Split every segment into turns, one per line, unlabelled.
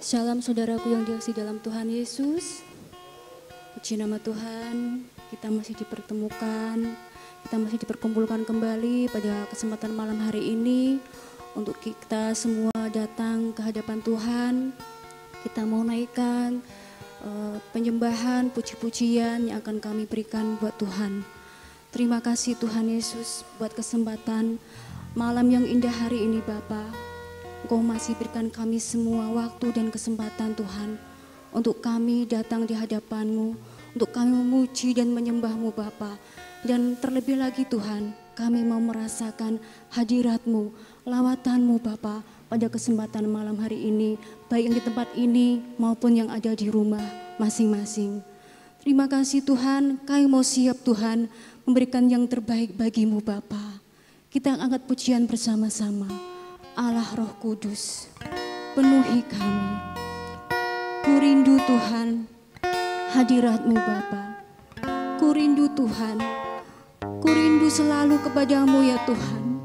Shalom saudaraku yang dikasihi dalam Tuhan Yesus. Puji nama Tuhan, kita masih dipertemukan, kita masih diperkumpulkan kembali pada kesempatan malam hari ini untuk kita semua datang ke hadapan Tuhan. Kita mau naikkan penyembahan, puji-pujian yang akan kami berikan buat Tuhan. Terima kasih Tuhan Yesus buat kesempatan malam yang indah hari ini Bapa. Engkau masih berikan kami semua waktu dan kesempatan Tuhan untuk kami datang di hadapan-Mu, untuk kami memuji dan menyembah-Mu Bapa. Dan terlebih lagi Tuhan, kami mau merasakan hadirat-Mu, lawatan-Mu Bapa pada kesempatan malam hari ini, baik yang di tempat ini maupun yang ada di rumah masing-masing. Terima kasih Tuhan, kami mau siap Tuhan memberikan yang terbaik bagi-Mu Bapa. Kita angkat pujian bersama-sama. Allah Roh Kudus, penuhi kami. Ku rindu Tuhan, hadirat-Mu Bapa. Ku rindu Tuhan, ku rindu selalu kepadamu ya Tuhan.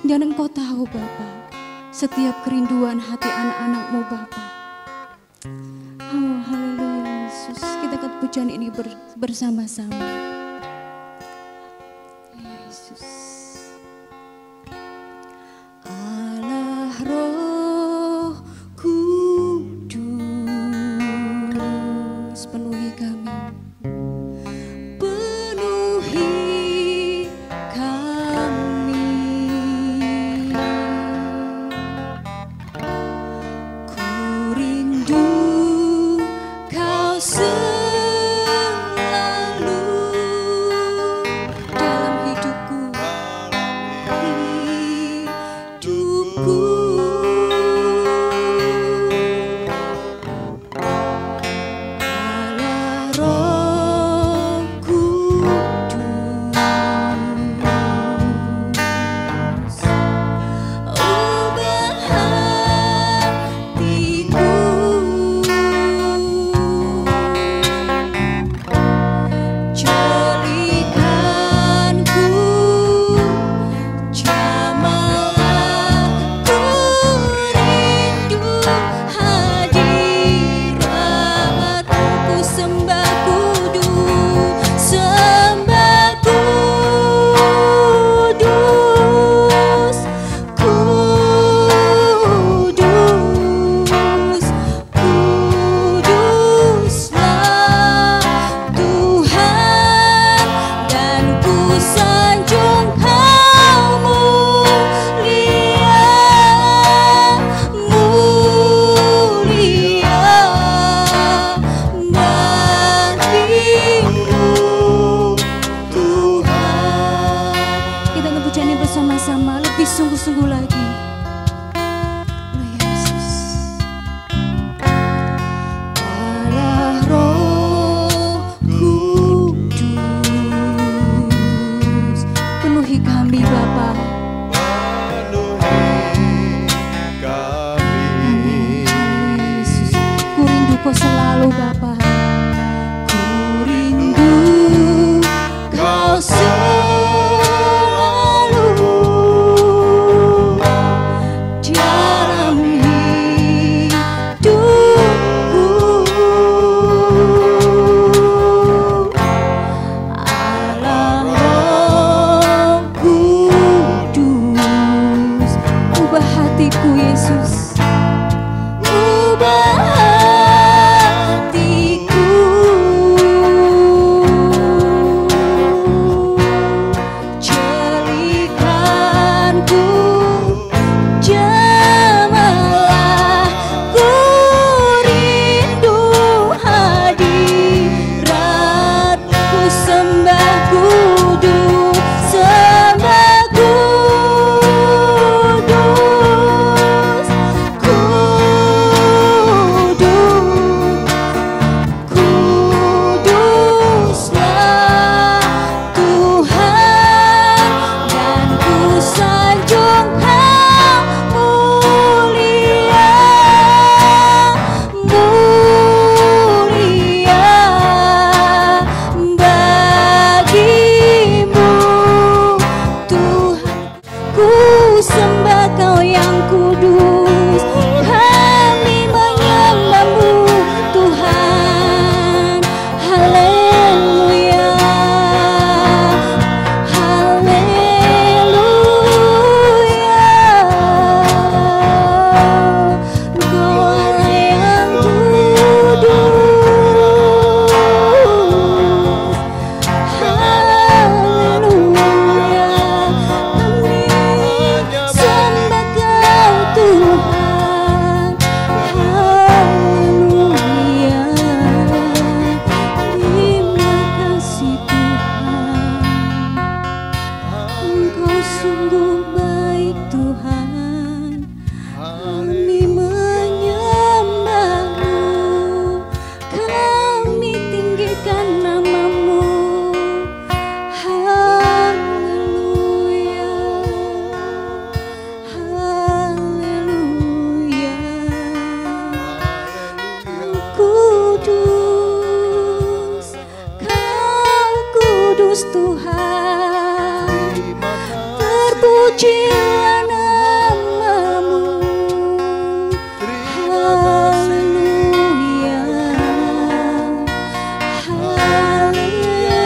Dan Engkau tahu Bapa, setiap kerinduan hati anak-anak-Mu Bapa. Oh haleluya Yesus, kita angkat pujian ini bersama-sama. Ya Yesus. Roh Kudus, penuhi kami, penuhi kami. Ku rindu Kau selalu dalam hidupku, hidupku. Bersama-sama lebih sungguh-sungguh lagi. Oh Yesus. Allah Roh Kudus, penuhi kami Bapa.
Penuhi kami.
Yesus, ku rindu Kau selalu Bapa. Ku rindu Kau selalu.
Ku sembah Kau yang kudus, kami
Terpujilah namamu. Haleluya, haleluya.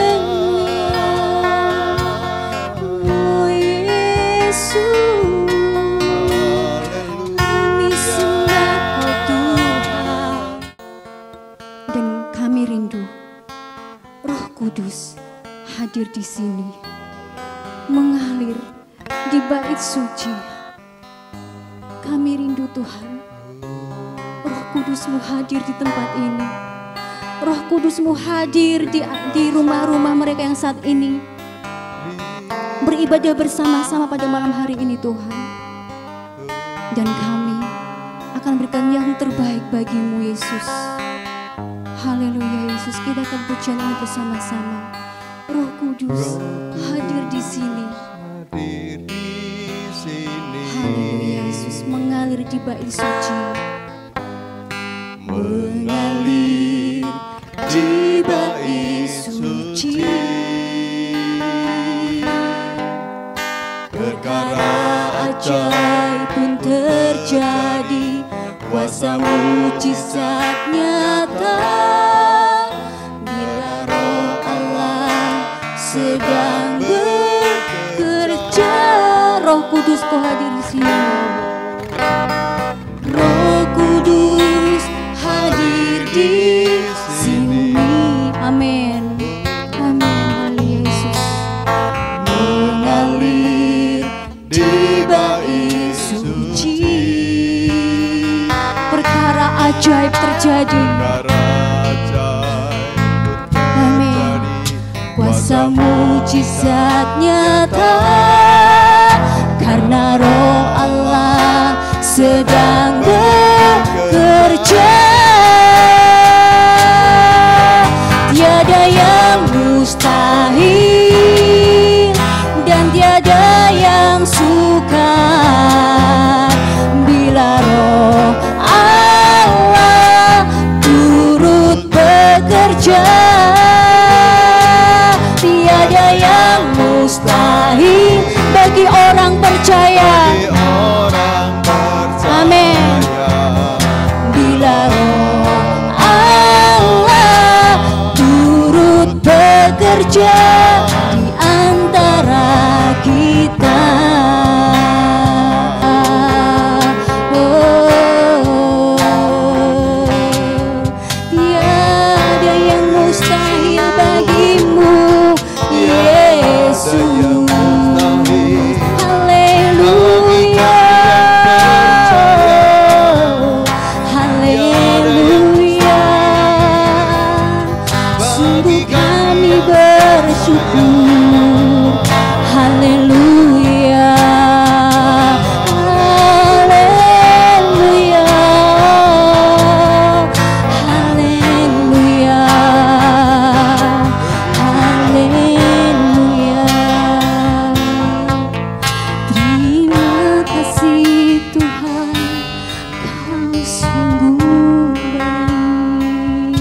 Oh Yesus, kami sembah Kau Tuhan. Dan kami rindu Roh Kudus hadir di sini, mengalir di bait suci. Kami rindu Tuhan, Roh Kudus-Mu hadir di tempat ini. Roh Kudus-Mu hadir di rumah-rumah mereka yang saat ini beribadah bersama-sama pada malam hari ini Tuhan. Dan kami akan berikan yang terbaik bagi-Mu Yesus. Haleluya Yesus, kita akan pujian ini bersama-sama. Roh Kudus hadir di sini. Haleluya Yesus, mengalir di bait suci. Mengalir di bait suci. Perkara ajaib pun terjadi, kuasa mujizat nyata. Bila Roh Allah sedang bekerja, Roh Kudus Kau hadir di sini. Roh Kudus hadir di sini. Amin. Amin. Yesus mengalir di bait suci. Perkara ajaib terjadi. Amin. Kuasa mujizat nyata, karena Roh Allah sedang bekerja. Tiada yang mustahil dan tiada yang sukar bila Roh Allah turut bekerja. Tiada yang mustahil bagi orang percaya. Amin. Bila Roh Allah turut bekerja di antara kita. Tiada yang mustahil bagimu Yesus. Haleluya, haleluya. Sungguh kami bersyukur. Haleluya, haleluya, haleluya, haleluya. Terima kasih Tuhan, Kau sungguh baik.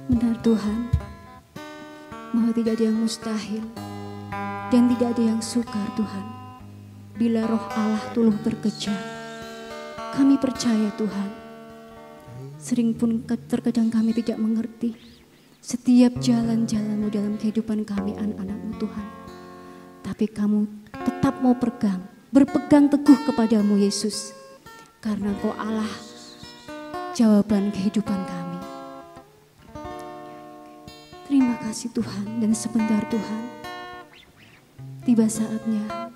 Benar Tuhan, bahwa tidak ada yang mustahil dan tidak ada yang sukar Tuhan bila Roh Allah turut bekerja. Kami percaya Tuhan, sering pun terkadang kami tidak mengerti setiap jalan-jalan-Mu dalam kehidupan kami anak-anak-Mu Tuhan. Tapi Kamu tetap mau berpegang teguh kepadamu Yesus, karena Kau Allah jawaban kehidupan kami. Terima kasih Tuhan, dan sebentar Tuhan, tiba saatnya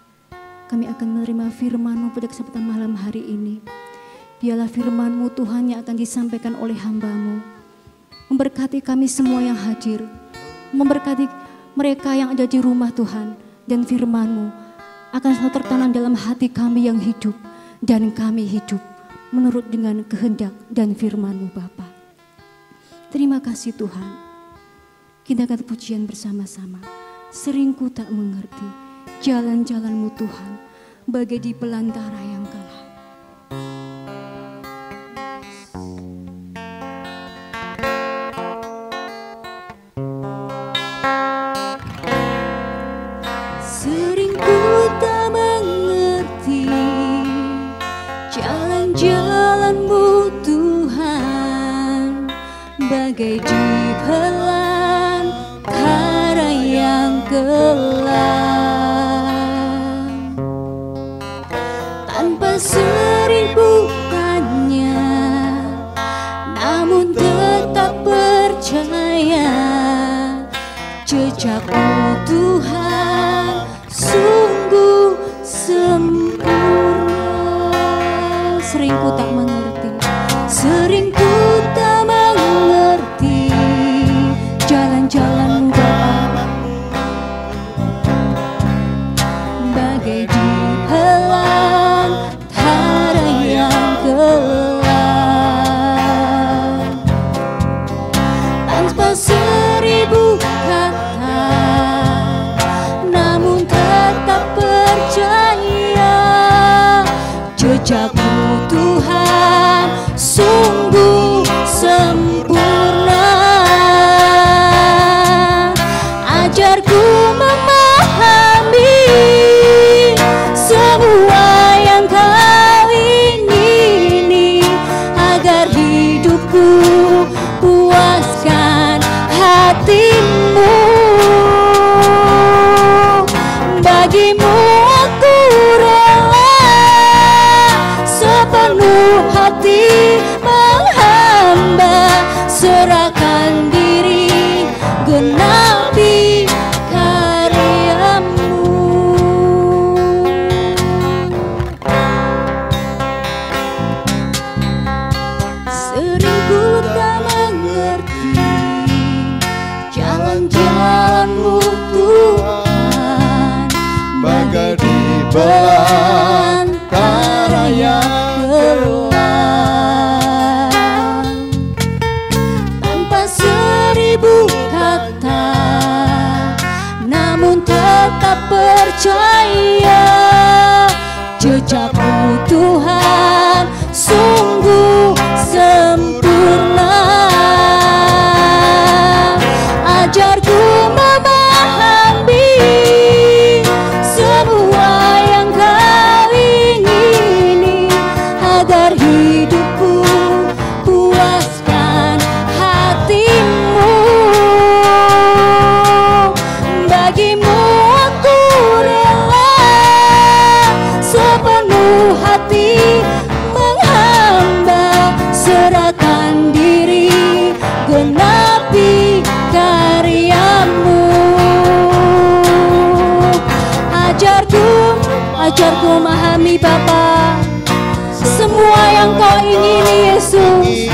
kami akan menerima firman-Mu pada kesempatan malam hari ini. Biarlah firman-Mu Tuhan yang akan disampaikan oleh hamba-Mu, memberkati kami semua yang hadir, memberkati mereka yang ada di rumah Tuhan, dan firman-Mu akan selalu tertanam dalam hati kami yang hidup, dan kami hidup menurut dengan kehendak dan firman-Mu Bapa. Terima kasih Tuhan. Kita akan pujian bersama-sama. Sering ku tak mengerti jalan-jalan-Mu Tuhan, bagai di belantara yang gelap. Sering ku tak mengerti jalan-jalan-Mu Tuhan, bagai di belantara yang gelap. Tanpa seribu tanya, namun tetap percaya, jejak-Mu Tuhan sungguh sempurna. Sering ku tak mengerti, sering ku tak mengerti jalan-jalan-Mu Bapa, bagai di belantara yang gelap. Tanpa seribu kata, namun tetap percaya, jejak-Mu Tuhan sungguh sempurna. Ajarku memahami semua yang Kau ingini, agar hidupku puaskan hati-Mu. Bagimu aku rela sepenuh hati menghamba, serahkan diri genapi karya-Mu. Sering ku tak mengerti jalan-jalan-Mu Tuhan, bagai di belantara yang gelap. Tanpa seribu kata, namun tetap percaya, jejak-Mu Tuhan sungguh sempurna. Ajarku memahami semua yang Kau ingini, agar hidupku puaskan hati-Mu. Bagimu aku rela sepenuh hati menghamba, serahkan diri genapi karya-Mu. Ajarku memahami Bapa semua yang Kau ingini Yesus,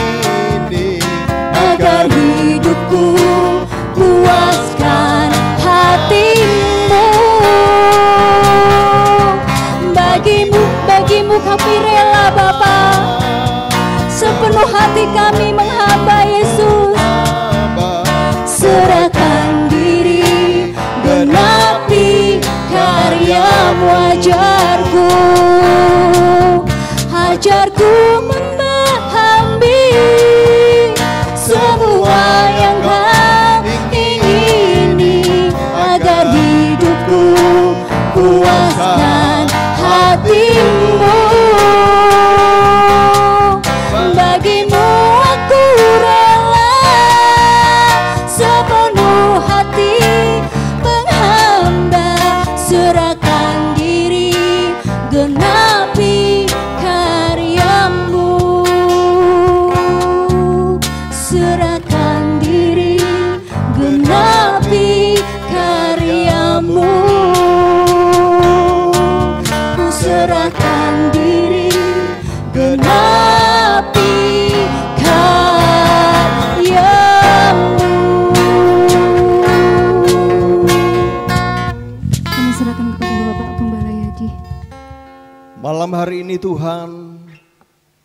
agar hidupku puaskan hati-Mu. Bagimu kami rela Bapa, sepenuh hati kami menghamba Yesus, serahkan diri genapi karya-Mu. Ajarku memahami semua yang Kau ingini, agar hidupku puaskan hati-Mu. Bagimu aku rela sepenuh hati menghamba, serahkan diri genapi karya-Mu. Serahkan diri genapi karya-Mu. Ku serahkan diri genapi karya-Mu. Kami serahkan kepada Bapak Gembala Yadi.
Malam hari ini Tuhan,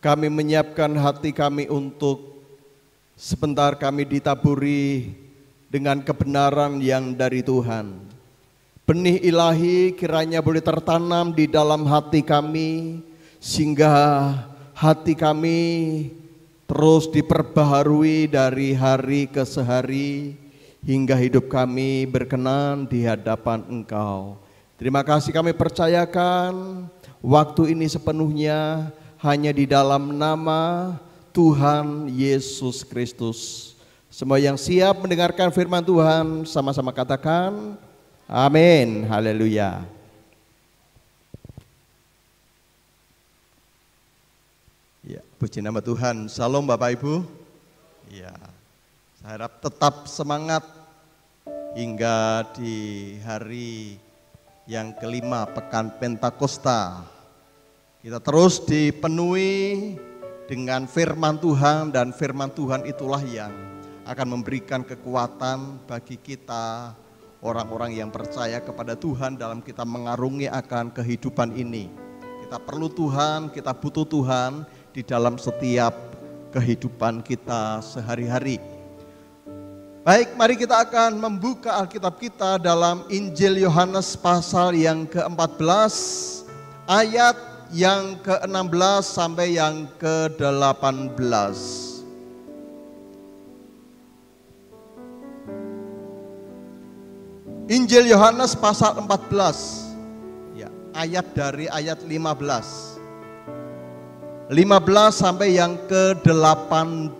kami menyiapkan hati kami untuk sebentar kami ditaburi dengan kebenaran yang dari Tuhan. Benih ilahi kiranya boleh tertanam di dalam hati kami, sehingga hati kami terus diperbaharui dari hari ke sehari, hingga hidup kami berkenan di hadapan Engkau. Terima kasih kami percayakan waktu ini sepenuhnya hanya di dalam nama Tuhan Yesus Kristus. Semua yang siap mendengarkan firman Tuhan sama-sama katakan amin, haleluya. Ya, puji nama Tuhan. Shalom Bapak Ibu. Ya, saya harap tetap semangat hingga di hari yang kelima Pekan Pentakosta. Kita terus dipenuhi dengan firman Tuhan, dan firman Tuhan itulah yang akan memberikan kekuatan bagi kita orang-orang yang percaya kepada Tuhan dalam kita mengarungi akan kehidupan ini. Kita perlu Tuhan, kita butuh Tuhan di dalam setiap kehidupan kita sehari-hari. Baik, mari kita akan membuka Alkitab kita dalam Injil Yohanes pasal yang ke-14, ayat yang ke-16 sampai yang ke-18. Injil Yohanes pasal 14, ya, ayat dari ayat 15 sampai yang ke-18.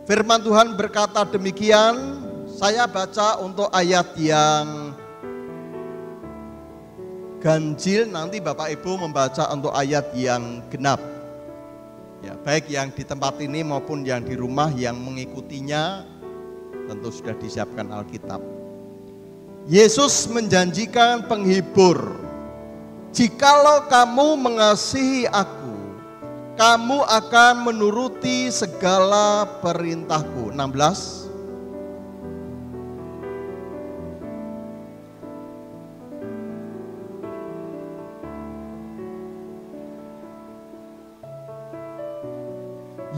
Firman Tuhan berkata demikian, saya baca untuk ayat yang ganjil, nanti Bapak Ibu membaca untuk ayat yang genap. Ya, baik yang di tempat ini maupun yang di rumah yang mengikutinya, tentu sudah disiapkan Alkitab. Yesus menjanjikan penghibur. Jikalau kamu mengasihi aku, kamu akan menuruti segala perintahku. 16.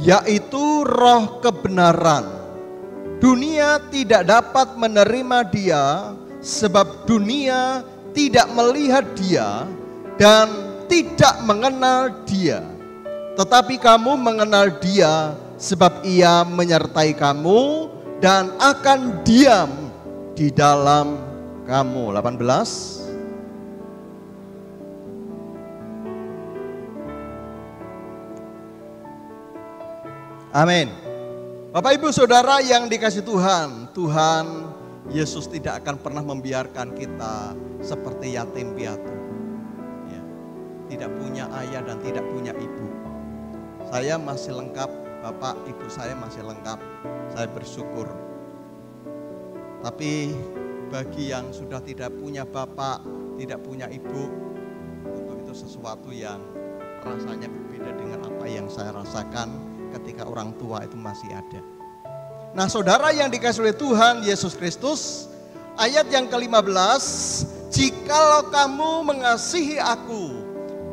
Yaitu roh kebenaran. Dunia tidak dapat menerima dia, sebab dunia tidak melihat dia dan tidak mengenal dia. Tetapi kamu mengenal dia, sebab ia menyertai kamu dan akan diam di dalam kamu. 18. Amin. Bapak Ibu Saudara yang dikasihi Tuhan, Tuhan Yesus tidak akan pernah membiarkan kita seperti yatim piatu, ya, tidak punya ayah dan tidak punya ibu. Saya masih lengkap, Bapak Ibu saya masih lengkap, saya bersyukur. Tapi bagi yang sudah tidak punya bapak, tidak punya ibu, tentu itu sesuatu yang rasanya berbeda dengan apa yang saya rasakan ketika orang tua itu masih ada. Nah, saudara yang dikasihi oleh Tuhan Yesus Kristus, ayat yang ke-15, jikalau kamu mengasihi aku,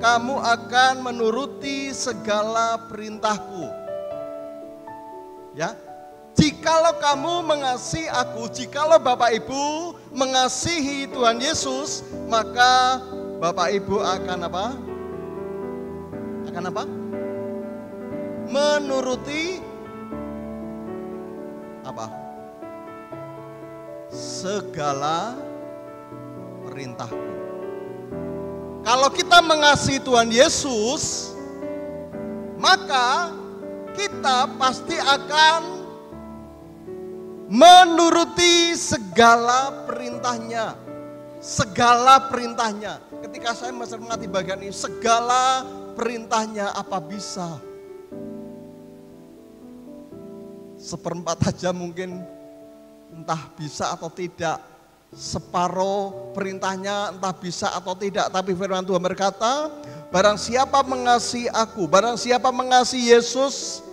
kamu akan menuruti segala perintahku. Ya, jikalau kamu mengasihi aku, jikalau Bapak Ibu mengasihi Tuhan Yesus, maka Bapak Ibu akan apa? Akan apa? Menuruti apa? Segala perintahku. Kalau kita mengasihi Tuhan Yesus, maka kita pasti akan menuruti segala perintahnya. Segala perintahnya. Ketika saya masih mengerti bagian ini, segala perintahnya apa bisa? Seperempat aja mungkin entah bisa atau tidak. Separuh perintahnya entah bisa atau tidak. Tapi firman Tuhan berkata, barang siapa mengasihi aku, barang siapa mengasihi Yesus,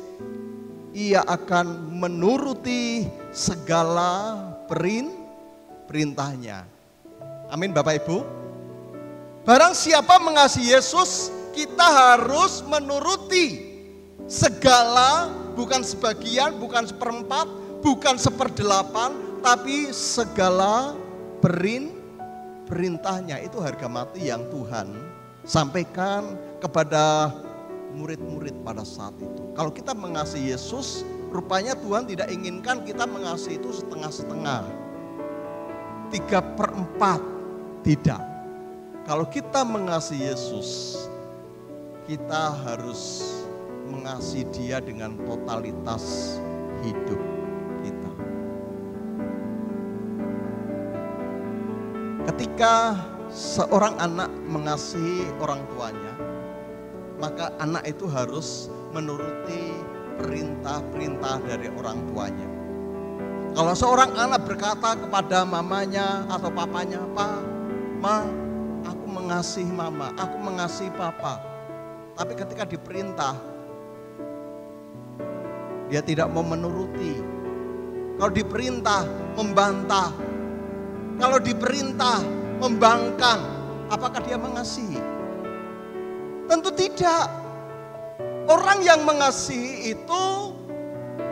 ia akan menuruti segala perintahnya. Amin Bapak Ibu. Barang siapa mengasihi Yesus, kita harus menuruti segala, bukan sebagian, bukan seperempat, bukan seperdelapan, tapi segala perintahnya. Itu harga mati yang Tuhan sampaikan kepada murid-murid pada saat itu. Kalau kita mengasihi Yesus, rupanya Tuhan tidak inginkan kita mengasihi itu setengah-setengah, 3/4. Tidak. Kalau kita mengasihi Yesus, kita harus mengasihi Dia dengan totalitas hidup kita. Ketika seorang anak mengasihi orang tuanya, maka anak itu harus menuruti perintah-perintah dari orang tuanya. Kalau seorang anak berkata kepada mamanya atau papanya, "Pa, Ma, aku mengasihi mama, aku mengasihi papa." Tapi ketika diperintah, dia tidak mau menuruti. Kalau diperintah, membantah. Kalau diperintah, membangkang. Apakah dia mengasihi? Tentu tidak. Orang yang mengasihi itu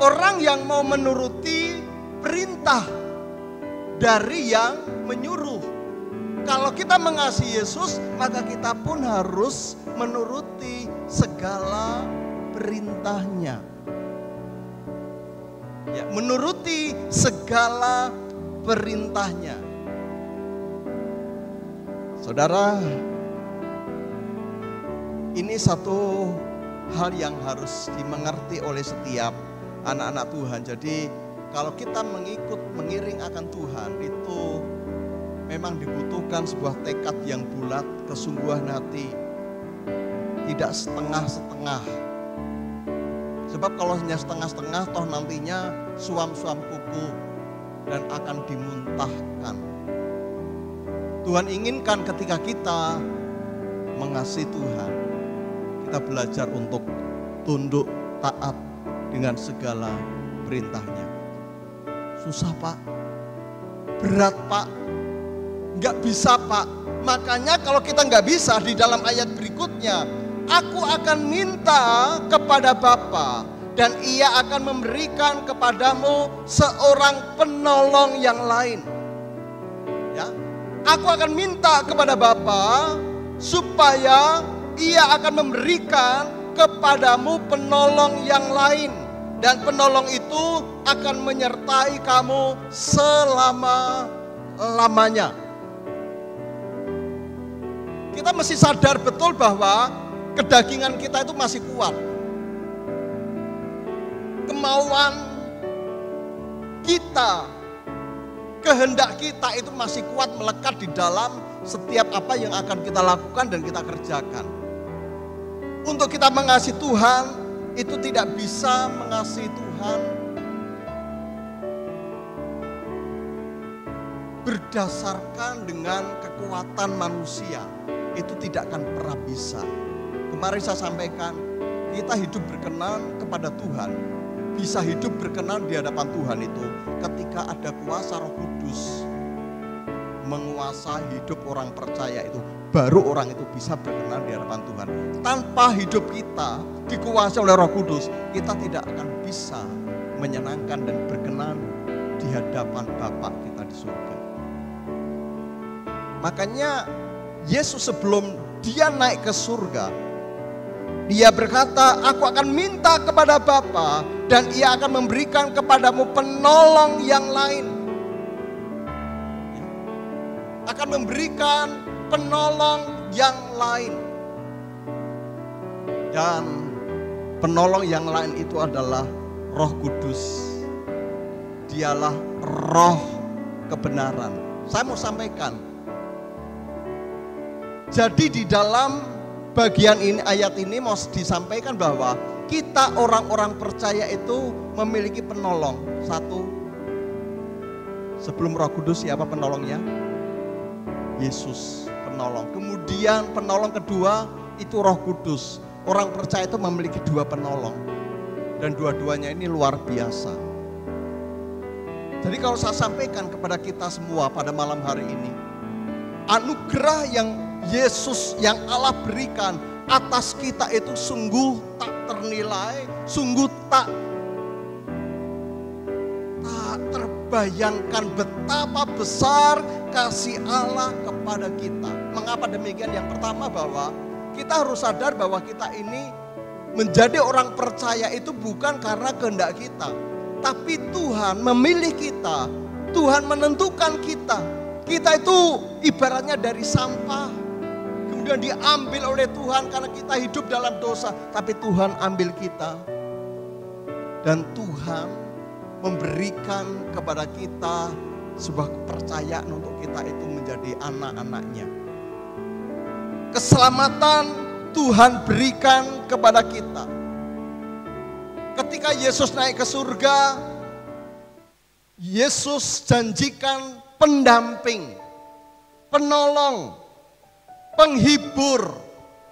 orang yang mau menuruti perintah dari yang menyuruh. Kalau kita mengasihi Yesus, maka kita pun harus menuruti segala perintahnya. Ya, menuruti segala perintahnya. Saudara, ini satu hal yang harus dimengerti oleh setiap anak-anak Tuhan. Jadi kalau kita mengiring akan Tuhan, itu memang dibutuhkan sebuah tekad yang bulat, kesungguhan hati, tidak setengah-setengah. Sebab kalau hanya setengah-setengah, toh nantinya suam-suam kuku dan akan dimuntahkan. Tuhan inginkan ketika kita mengasihi Tuhan, kita belajar untuk tunduk taat dengan segala perintahnya. Susah Pak, berat Pak, nggak bisa Pak. Makanya kalau kita nggak bisa, di dalam ayat berikutnya, aku akan minta kepada Bapa dan Ia akan memberikan kepadamu seorang penolong yang lain. Ya, aku akan minta kepada Bapa supaya Ia akan memberikan kepadamu penolong yang lain. Dan penolong itu akan menyertai kamu selama-lamanya. Kita mesti sadar betul bahwa kedagingan kita itu masih kuat. Kemauan kita, kehendak kita itu masih kuat melekat di dalam setiap apa yang akan kita lakukan dan kita kerjakan. Untuk kita mengasihi Tuhan, itu tidak bisa mengasihi Tuhan berdasarkan dengan kekuatan manusia. Itu tidak akan pernah bisa. Kemarin saya sampaikan, kita hidup berkenan kepada Tuhan, bisa hidup berkenan di hadapan Tuhan itu ketika ada kuasa Roh Kudus menguasai hidup orang percaya itu, baru orang itu bisa berkenan di hadapan Tuhan. Tanpa hidup kita dikuasai oleh Roh Kudus, kita tidak akan bisa menyenangkan dan berkenan di hadapan Bapa kita di surga. Makanya Yesus sebelum dia naik ke surga, dia berkata, aku akan minta kepada Bapa dan Ia akan memberikan kepadamu penolong yang lain. Akan memberikan penolong yang lain. Dan penolong yang lain itu adalah Roh Kudus. Dialah roh kebenaran. Saya mau sampaikan. Jadi di dalam bagian ini, ayat ini mau disampaikan bahwa kita orang-orang percaya itu memiliki penolong. Satu, sebelum Roh Kudus siapa penolongnya? Yesus penolong. Kemudian penolong kedua itu Roh Kudus. Orang percaya itu memiliki dua penolong. Dan dua-duanya ini luar biasa. Jadi kalau saya sampaikan kepada kita semua pada malam hari ini, anugerah yang Yesus, yang Allah berikan atas kita itu sungguh tak ternilai, sungguh tak terbayangkan betapa besar kasih Allah kepada kita. Mengapa demikian? Yang pertama bahwa kita harus sadar bahwa kita ini menjadi orang percaya itu bukan karena kehendak kita, tapi Tuhan memilih kita, Tuhan menentukan kita. Kita itu ibaratnya dari sampah, kemudian diambil oleh Tuhan karena kita hidup dalam dosa. Tapi Tuhan ambil kita. Dan Tuhan memberikan kepada kita sebuah kepercayaan untuk kita itu menjadi anak-anaknya. Keselamatan Tuhan berikan kepada kita. Ketika Yesus naik ke surga, Yesus janjikan pendamping, penolong, penghibur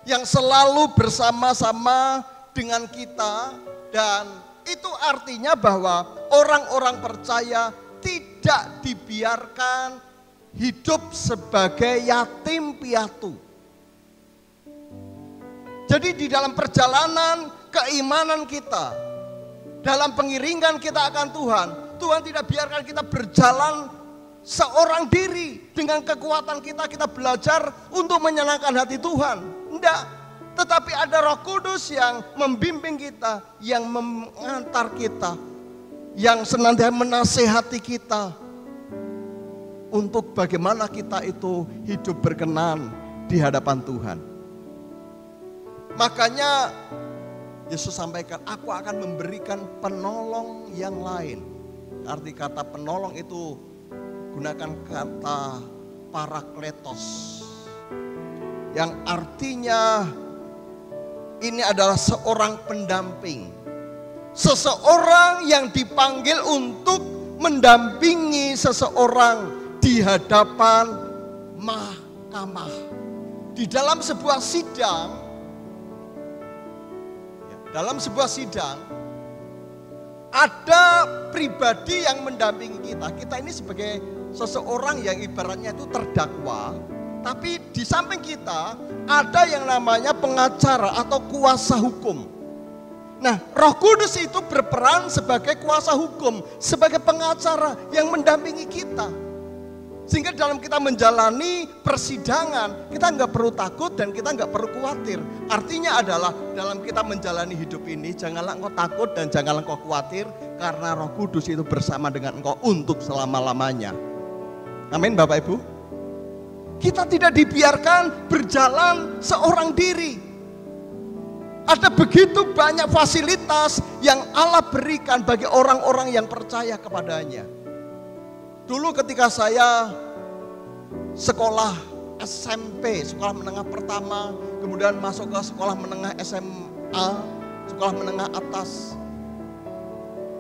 yang selalu bersama-sama dengan kita. Dan itu artinya bahwa orang-orang percaya tidak dibiarkan hidup sebagai yatim piatu. Jadi di dalam perjalanan keimanan kita, dalam pengiringan kita akan Tuhan, Tuhan tidak biarkan kita berjalan seorang diri. Dengan kekuatan kita, kita belajar untuk menyenangkan hati Tuhan. Enggak, tetapi ada Roh Kudus yang membimbing kita, yang mengantar kita, yang senantiasa menasehati kita untuk bagaimana kita itu hidup berkenan di hadapan Tuhan. Makanya Yesus sampaikan, aku akan memberikan penolong yang lain. Arti kata penolong itu gunakan kata parakletos, yang artinya ini adalah seorang pendamping. Seseorang yang dipanggil untuk mendampingi seseorang di hadapan mahkamah. Di dalam sebuah sidang, ada pribadi yang mendampingi kita. Kita ini sebagai seseorang yang ibaratnya itu terdakwa, tapi di samping kita ada yang namanya pengacara atau kuasa hukum. Nah, Roh Kudus itu berperan sebagai kuasa hukum, sebagai pengacara yang mendampingi kita. Sehingga dalam kita menjalani persidangan, kita nggak perlu takut dan kita nggak perlu khawatir. Artinya adalah dalam kita menjalani hidup ini, janganlah engkau takut dan janganlah engkau khawatir, karena Roh Kudus itu bersama dengan engkau untuk selama-lamanya. Amin Bapak Ibu. Kita tidak dibiarkan berjalan seorang diri. Ada begitu banyak fasilitas yang Allah berikan bagi orang-orang yang percaya kepadanya. Dulu ketika saya sekolah SMP, sekolah menengah pertama, kemudian masuk ke sekolah menengah SMA, sekolah menengah atas,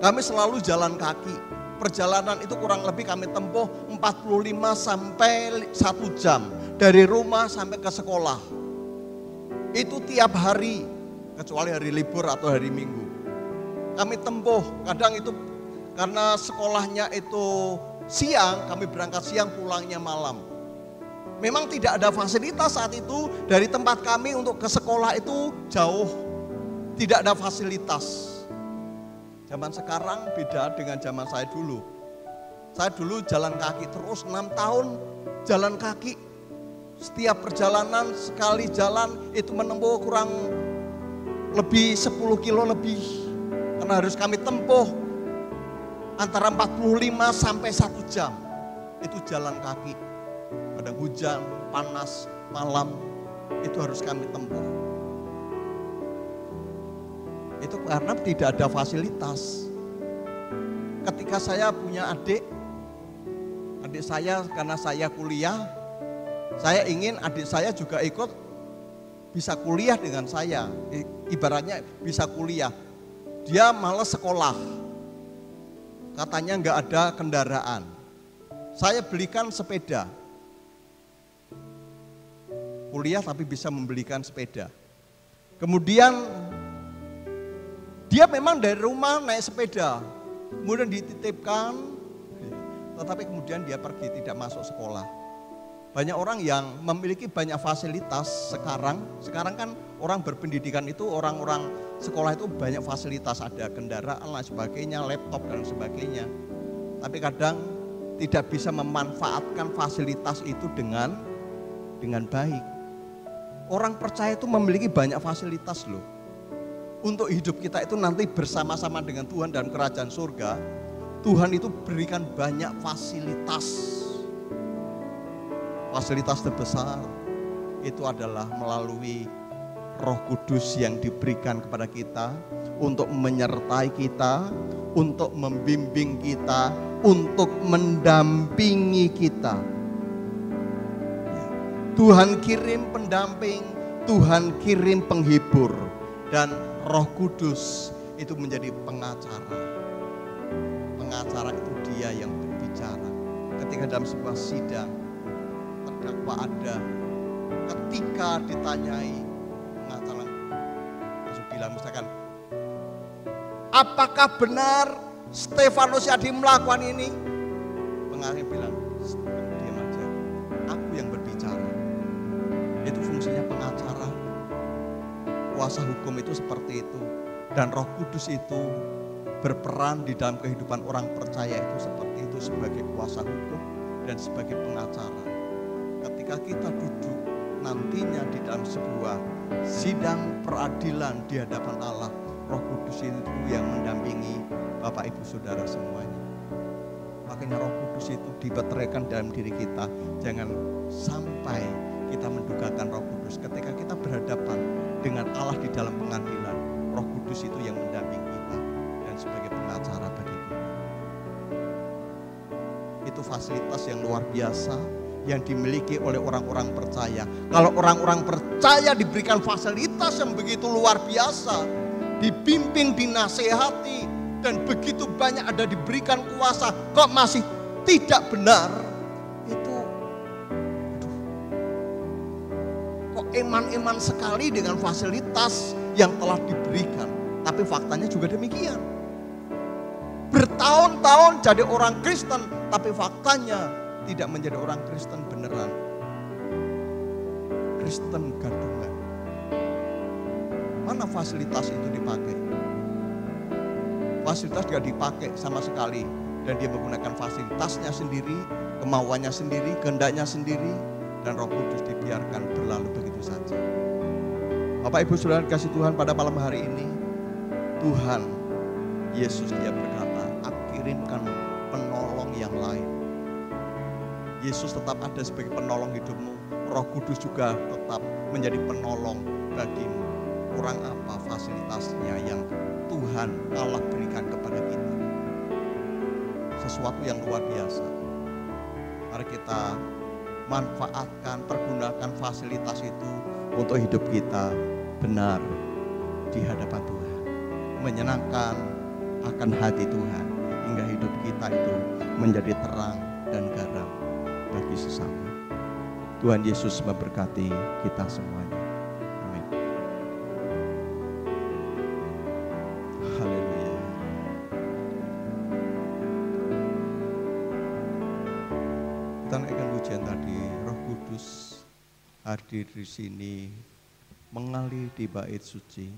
kami selalu jalan kaki. Perjalanan itu kurang lebih kami tempuh 45 sampai 1 jam dari rumah sampai ke sekolah. Itu tiap hari, kecuali hari libur atau hari Minggu. Kami tempuh, kadang itu karena sekolahnya itu siang, kami berangkat siang, pulangnya malam. Memang tidak ada fasilitas saat itu, dari tempat kami untuk ke sekolah itu jauh, tidak ada fasilitas. Zaman sekarang beda dengan zaman saya dulu. Saya dulu jalan kaki terus 6 tahun jalan kaki. Setiap perjalanan sekali jalan itu menempuh kurang lebih 10 kilo lebih. Karena harus kami tempuh antara 45 sampai 1 jam. Itu jalan kaki. Pada hujan, panas, malam, itu harus kami tempuh. Itu karena tidak ada fasilitas. Ketika saya punya adik saya, karena saya kuliah, saya ingin adik saya juga ikut bisa kuliah dengan saya. Ibaratnya bisa kuliah. Dia malas sekolah. Katanya nggak ada kendaraan. Saya belikan sepeda. Kuliah tapi bisa membelikan sepeda. Kemudian dia memang dari rumah naik sepeda, kemudian dititipkan, tetapi kemudian dia pergi, tidak masuk sekolah. Banyak orang yang memiliki banyak fasilitas sekarang kan orang berpendidikan itu, orang-orang sekolah itu banyak fasilitas, ada kendaraan dan sebagainya, laptop dan sebagainya. Tapi kadang tidak bisa memanfaatkan fasilitas itu dengan baik. Orang percaya itu memiliki banyak fasilitas loh. Untuk hidup kita itu nanti bersama-sama dengan Tuhan dalam kerajaan surga, Tuhan itu berikan banyak fasilitas. fasilitas terbesar itu adalah melalui Roh Kudus yang diberikan kepada kita untuk menyertai kita, untuk membimbing kita, untuk mendampingi kita. Tuhan kirim pendamping, Tuhan kirim penghibur, dan Roh Kudus itu menjadi pengacara. Pengacara itu dia yang berbicara. Ketika dalam sebuah sidang terdakwa ada, ketika ditanyai, pengacara langsung bilang misalkan, apakah benar Stefanus Yadi melakukan ini? Pengacara bilang, diam aja, aku yang berbicara. Itu fungsinya pengacara. Kuasa hukum itu seperti itu. Dan Roh Kudus itu berperan di dalam kehidupan orang percaya itu seperti itu, sebagai kuasa hukum dan sebagai pengacara. Ketika kita duduk nantinya di dalam sebuah sidang peradilan di hadapan Allah, Roh Kudus itu yang mendampingi Bapak Ibu Saudara semuanya. Makanya Roh Kudus itu dibateraikan dalam diri kita. Jangan sampai kita mendugakan Roh Kudus ketika kita berhadapan dengan Allah di dalam pengadilan. Roh Kudus itu yang mendampingi kita dan sebagai pengacara bagi kita. Itu fasilitas yang luar biasa yang dimiliki oleh orang-orang percaya. Kalau orang-orang percaya diberikan fasilitas yang begitu luar biasa, dibimbing, dinasehati, dan begitu banyak ada diberikan kuasa, kok masih tidak benar, itu kok eman-eman sekali dengan fasilitas yang telah diberikan. Tapi faktanya juga demikian. Bertahun-tahun jadi orang Kristen, tapi faktanya tidak menjadi orang Kristen beneran. Kristen gadungan. Mana fasilitas itu dipakai? Fasilitas tidak dipakai sama sekali. Dan dia menggunakan fasilitasnya sendiri, kemauannya sendiri, kehendaknya sendiri. Dan Roh Kudus dibiarkan berlalu begitu saja. Bapak Ibu Saudara kasih Tuhan, pada malam hari ini Tuhan Yesus dia berkata, aku kirimkan penolong yang lain. Yesus tetap ada sebagai penolong hidupmu. Roh Kudus juga tetap menjadi penolong bagimu. Kurang apa fasilitasnya yang Tuhan Allah berikan kepada kita? Sesuatu yang luar biasa. Mari kita manfaatkan, pergunakan fasilitas itu untuk hidup kita benar di hadapan Tuhan, menyenangkan akan hati Tuhan, hingga hidup kita itu menjadi terang dan garam bagi sesama. Tuhan Yesus memberkati kita semuanya. Amin. Haleluya. Kita naikkan pujian tadi. Roh Kudus hadir di sini, mengalir di bait suci.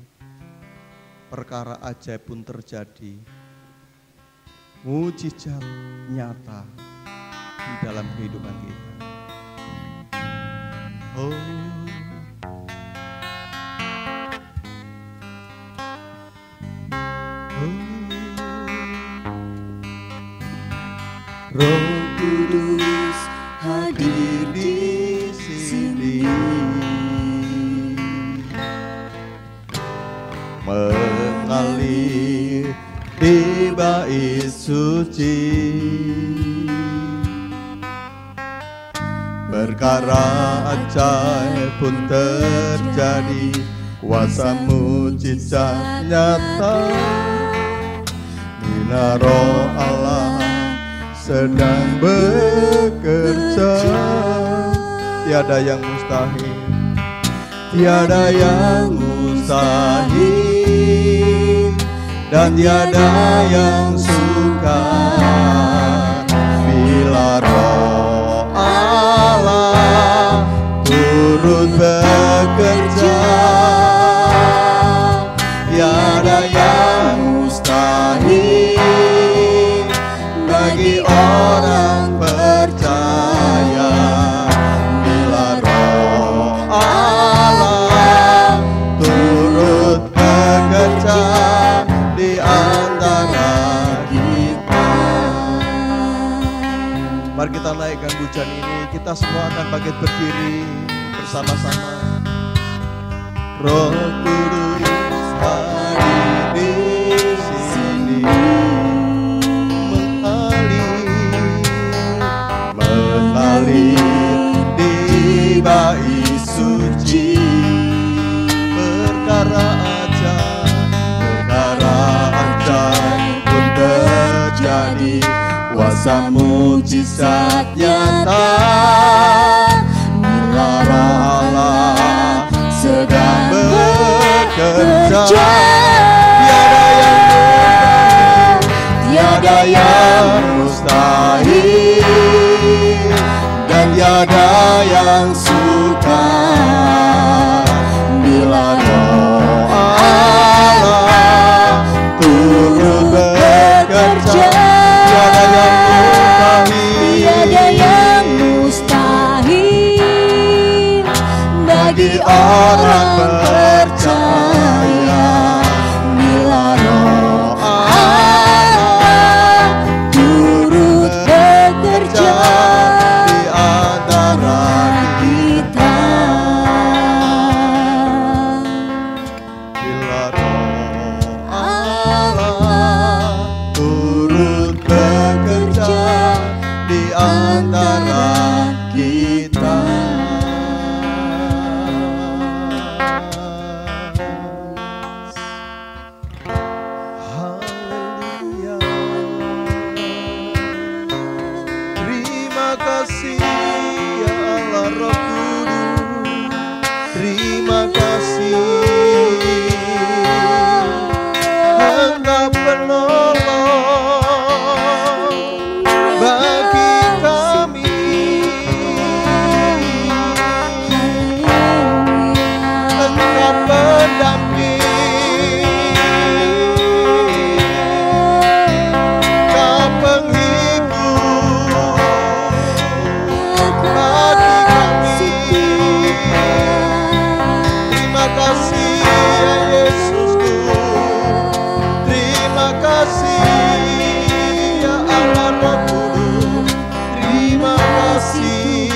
Perkara ajaib pun terjadi, mujizat nyata di dalam kehidupan kita. Oh, Roh Kudus hadir di sini, mengalir di bait suci. Perkara ajaib pun terjadi, kuasa mujizat nyata. Bila Roh Allah sedang bekerja, tiada yang mustahil, tiada yang mustahil, dan tiada yang sukar. Bila Roh Allah turut bekerja, tiada yang mustahil bagi orang percaya. Bila Roh Allah turut bekerja di antara kita. Mari kita naikkan pujian ini, kita Kita semua akan bangkit berdiri bersama-sama. Roh Kudus hadir di sini, mengalir di bait suci. Perkara ajaib pun terjadi, kuasa mujizat nyata. Bila Roh Allah sedang bekerja, tiada yang mustahil, dan tiada yang sukar. Bila Roh Allah turut bekerja, tiada yang mustahil bagi orang percaya. Bila Roh Allah turut bekerja di antara kita. Bila Roh Allah turut bekerja di antara kita. Haleluya. Terima kasih ya Allah Roh Kudus. Terima kasih Engkau penolong bagi kami. Engkau pendamping, Kau penghibur bagi kami. Terima kasih ya Yesusku. Terima kasih ya Allah Roh Kudus. Terima kasih.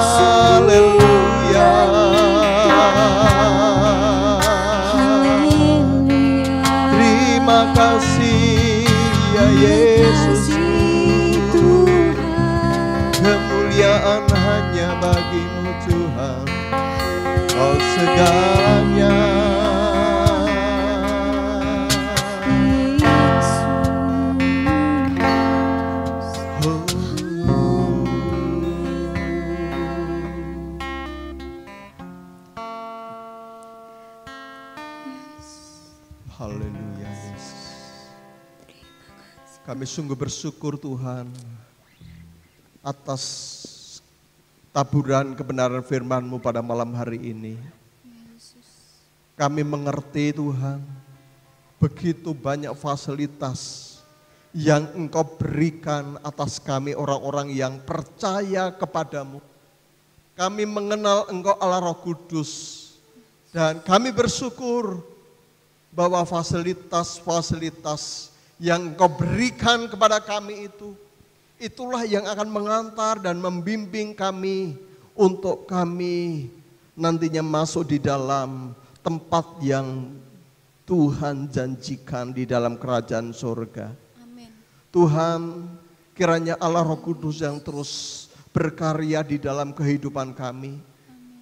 Haleluya. Terima kasih ya Yesus. Kemuliaan hanya bagimu Tuhan, Kau segalanya. Haleluya Yesus. Kami sungguh bersyukur Tuhan atas taburan kebenaran firman-Mu pada malam hari ini. Kami mengerti Tuhan, begitu banyak fasilitas yang Engkau berikan atas kami orang-orang yang percaya kepadamu. Kami mengenal Engkau Allah Roh Kudus, dan kami bersyukur bahwa fasilitas-fasilitas yang Engkau berikan kepada kami itu, itulah yang akan mengantar dan membimbing kami untuk kami nantinya masuk di dalam tempat yang Tuhan janjikan di dalam kerajaan surga.
Amin.
Tuhan, kiranya Allah Roh Kudus yang terus berkarya di dalam kehidupan kami.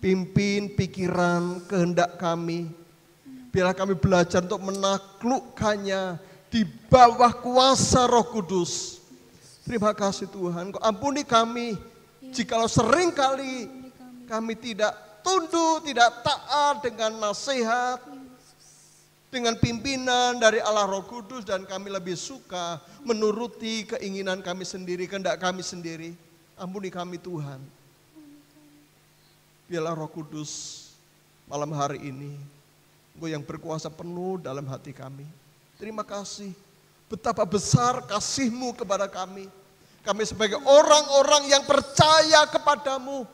Pimpin pikiran, kehendak kami. Biarlah kami belajar untuk menaklukkannya di bawah kuasa Roh Kudus. Terima kasih Tuhan, Kau ampuni kami jikalau seringkali kami tidak tunduk, tidak taat dengan nasihat, dengan pimpinan dari Allah Roh Kudus, dan kami lebih suka menuruti keinginan kami sendiri, kehendak kami sendiri. Ampuni kami Tuhan. Biarlah Roh Kudus malam hari ini Engkau yang berkuasa penuh dalam hati kami. Terima kasih. Betapa besar kasih-Mu kepada kami. Kami sebagai orang-orang yang percaya kepadamu.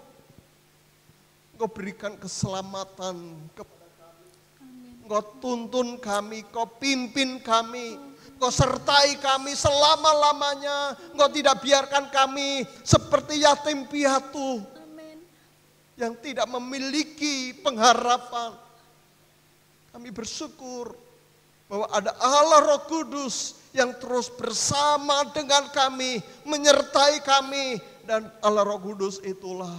Engkau berikan keselamatan kepada kami. Engkau tuntun kami, Kau pimpin kami. Engkau sertai kami selama-lamanya. Engkau tidak biarkan kami seperti yatim piatu yang tidak memiliki pengharapan. Kami bersyukur bahwa ada Allah Roh Kudus yang terus bersama dengan kami, menyertai kami. Dan Allah Roh Kudus itulah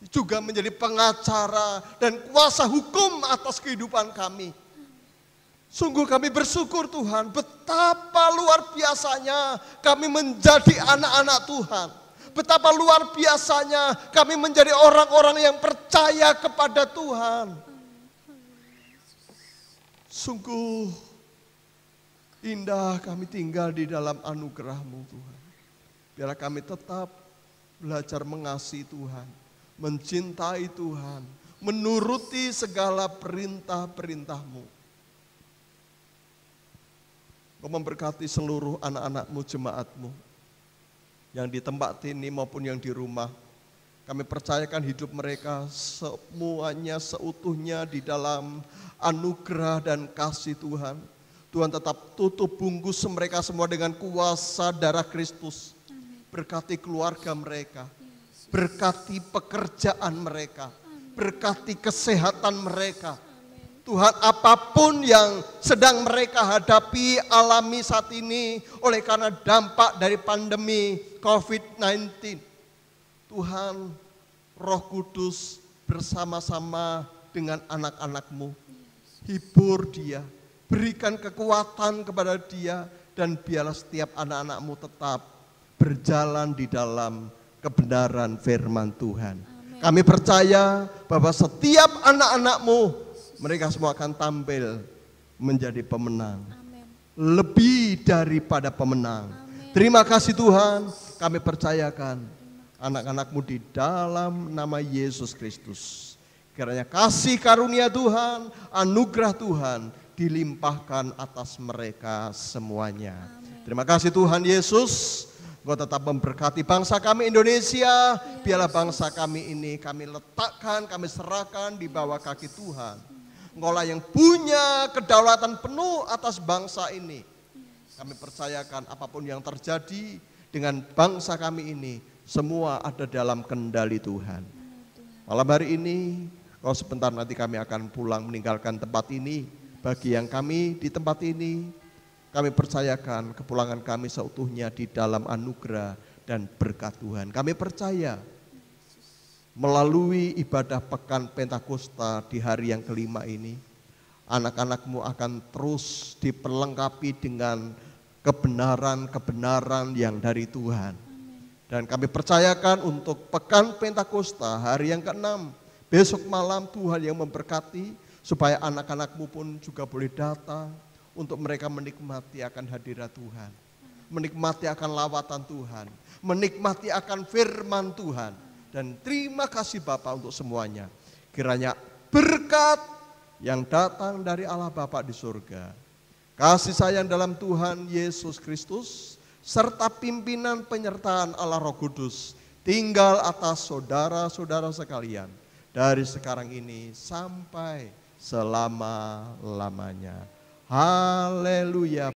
juga menjadi pengacara dan kuasa hukum atas kehidupan kami. Sungguh kami bersyukur Tuhan, betapa luar biasanya kami menjadi anak-anak Tuhan. Betapa luar biasanya kami menjadi orang-orang yang percaya kepada Tuhan. Sungguh indah kami tinggal di dalam anugerah-Mu Tuhan. Biarlah kami tetap belajar mengasihi Tuhan, mencintai Tuhan, menuruti segala perintah-perintah-Mu. Engkau memberkati seluruh anak-anak-Mu, jemaat-Mu yang di tempat ini maupun yang di rumah. Kami percayakan hidup mereka semuanya seutuhnya di dalam anugerah dan kasih Tuhan. Tuhan tetap tutup bungkus mereka semua dengan kuasa darah Kristus. Berkati keluarga mereka, berkati pekerjaan mereka, berkati kesehatan mereka. Tuhan, apapun yang sedang mereka hadapi, alami saat ini oleh karena dampak dari pandemi COVID-19. Tuhan, Roh Kudus bersama-sama dengan anak-anak-Mu. Hibur dia, berikan kekuatan kepada dia, dan biarlah setiap anak-anak-Mu tetap berjalan di dalam kebenaran firman Tuhan. Amen. Kami percaya bahwa setiap anak-anak-Mu, mereka semua akan tampil menjadi pemenang. Amen. Lebih daripada pemenang. Amen. Terima kasih Tuhan, kami percayakan anak-anak-Mu di dalam nama Yesus Kristus. Kiranya kasih karunia Tuhan, anugerah Tuhan dilimpahkan atas mereka semuanya. Amen. Terima kasih Tuhan Yesus. Engkau tetap memberkati bangsa kami Indonesia. Biarlah bangsa kami ini kami letakkan, kami serahkan di bawah kaki Tuhan. Engkaulah yang punya kedaulatan penuh atas bangsa ini. Kami percayakan apapun yang terjadi dengan bangsa kami ini, semua ada dalam kendali Tuhan. Malam hari ini, kalau sebentar nanti kami akan pulang meninggalkan tempat ini. Bagi yang kami di tempat ini, kami percayakan kepulangan kami seutuhnya di dalam anugerah dan berkat Tuhan. Kami percaya melalui ibadah Pekan Pentakosta di hari yang kelima ini, anak-anak-Mu akan terus diperlengkapi dengan kebenaran-kebenaran yang dari Tuhan. Dan kami percayakan untuk Pekan Pentakosta hari yang ke-6, besok malam Tuhan yang memberkati, supaya anak-anak-Mu pun juga boleh datang untuk mereka menikmati akan hadirat Tuhan, menikmati akan lawatan Tuhan, menikmati akan firman Tuhan. Dan terima kasih Bapa untuk semuanya. Kiranya berkat yang datang dari Allah Bapa di surga, kasih sayang dalam Tuhan Yesus Kristus, serta pimpinan penyertaan Allah Roh Kudus tinggal atas saudara-saudara sekalian dari sekarang ini sampai selama-lamanya. Haleluya.